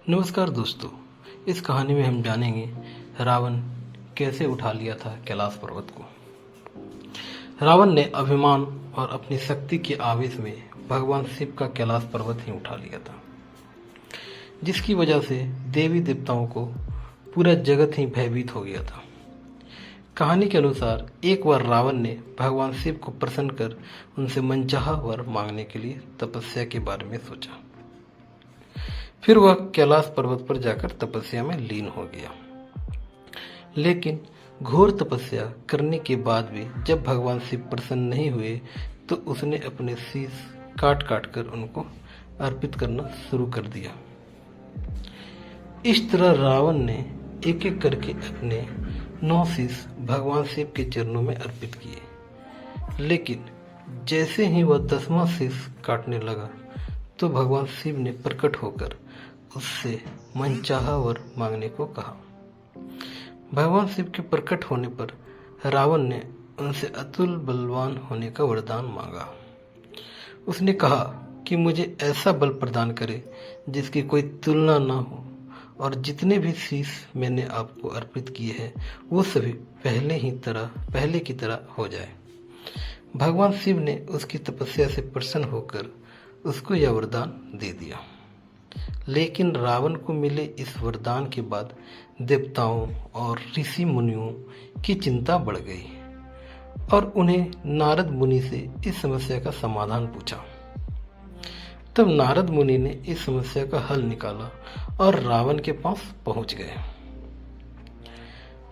नमस्कार दोस्तों, इस कहानी में हम जानेंगे रावण कैसे उठा लिया था कैलाश पर्वत को। रावण ने अभिमान और अपनी शक्ति के आवेश में भगवान शिव का कैलाश पर्वत ही उठा लिया था, जिसकी वजह से देवी देवताओं को पूरा जगत ही भयभीत हो गया था। कहानी के अनुसार एक बार रावण ने भगवान शिव को प्रसन्न कर उनसे मनचाहा वर मांगने के लिए तपस्या के बारे में सोचा। फिर वह कैलाश पर्वत पर जाकर तपस्या में लीन हो गया। लेकिन घोर तपस्या करने के बाद भी जब भगवान शिव प्रसन्न नहीं हुए तो उसने अपने शीश काट काट कर उनको अर्पित करना शुरू कर दिया। इस तरह रावण ने एक एक करके अपने 9 शीश भगवान शिव के चरणों में अर्पित किए। लेकिन जैसे ही वह 10वां शीश काटने लगा तो भगवान शिव ने प्रकट होकर उससे मनचाहा वर मांगने को कहा। भगवान शिव के प्रकट होने पर रावण ने उनसे अतुल बलवान होने का वरदान मांगा। उसने कहा कि मुझे ऐसा बल प्रदान करे जिसकी कोई तुलना न हो, और जितने भी शीश मैंने आपको अर्पित किए हैं वो सभी पहले की तरह हो जाए। भगवान शिव ने उसकी तपस्या से प्रसन्न होकर उसको यह वरदान दे दिया। लेकिन रावण को मिले इस वरदान के बाद देवताओं और ऋषि मुनियों की चिंता बढ़ गई और उन्हें नारद मुनि से इस समस्या का समाधान पूछा। तब नारद मुनि ने इस समस्या का हल निकाला और रावण के पास पहुंच गए।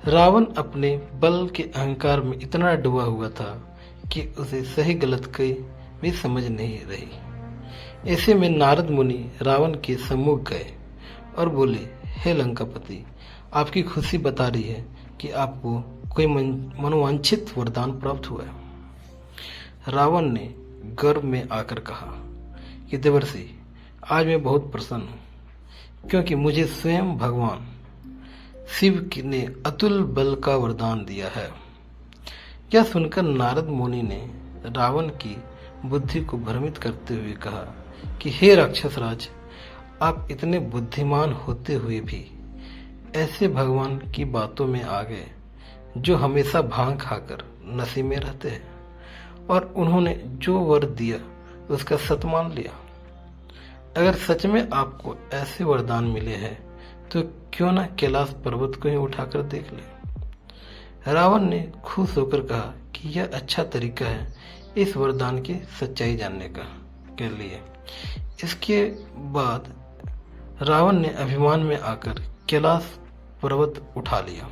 रावण अपने बल के अहंकार में इतना डूबा हुआ था कि उसे सही गलत की भी समझ नहीं रही। ऐसे में नारद मुनि रावण के सम्मुख गए और बोले, हे लंकापति, आपकी खुशी बता रही है कि आपको कोई मनोवांछित वरदान प्राप्त हुआ है। रावण ने गर्व में आकर कहा कि देवर्षि, आज मैं बहुत प्रसन्न हूँ क्योंकि मुझे स्वयं भगवान शिव ने अतुल बल का वरदान दिया है। यह सुनकर नारद मुनि ने रावण की बुद्धि को भ्रमित करते हुए कहा कि हे राक्षस राज, आप इतने बुद्धिमान होते हुए भी ऐसे भगवान की बातों में आ गए जो हमेशा भांग खाकर नशे में रहते हैं, और उन्होंने जो वर दिया उसका सत मान लिया। अगर सच में आपको ऐसे वरदान मिले हैं तो क्यों ना कैलाश पर्वत को ही उठाकर देख ले। रावण ने खुश होकर कहा कि यह अच्छा तरीका है इस वरदान की सच्चाई जानने के लिए। इसके बाद रावण ने अभिमान में आकर कैलाश पर्वत उठा लिया,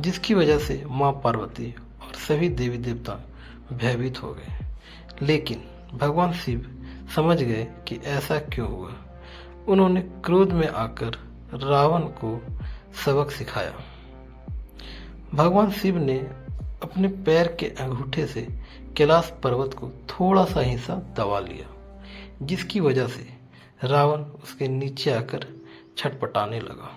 जिसकी वजह से मां पार्वती और सभी देवी देवता भयभीत हो गए। लेकिन भगवान शिव समझ गए कि ऐसा क्यों हुआ। उन्होंने क्रोध में आकर रावण को सबक सिखाया। भगवान शिव ने अपने पैर के अंगूठे से कैलाश पर्वत को थोड़ा सा हिस्सा दबा लिया, जिसकी वजह से रावण उसके नीचे आकर छटपटाने लगा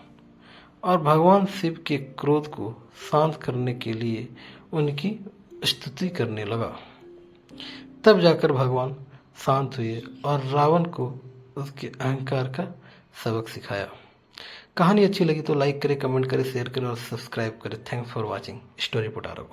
और भगवान शिव के क्रोध को शांत करने के लिए उनकी स्तुति करने लगा। तब जाकर भगवान शांत हुए और रावण को उसके अहंकार का सबक सिखाया। कहानी अच्छी लगी तो लाइक करें, कमेंट करें, शेयर करें और सब्सक्राइब करें। Thanks for watching story पुटारो।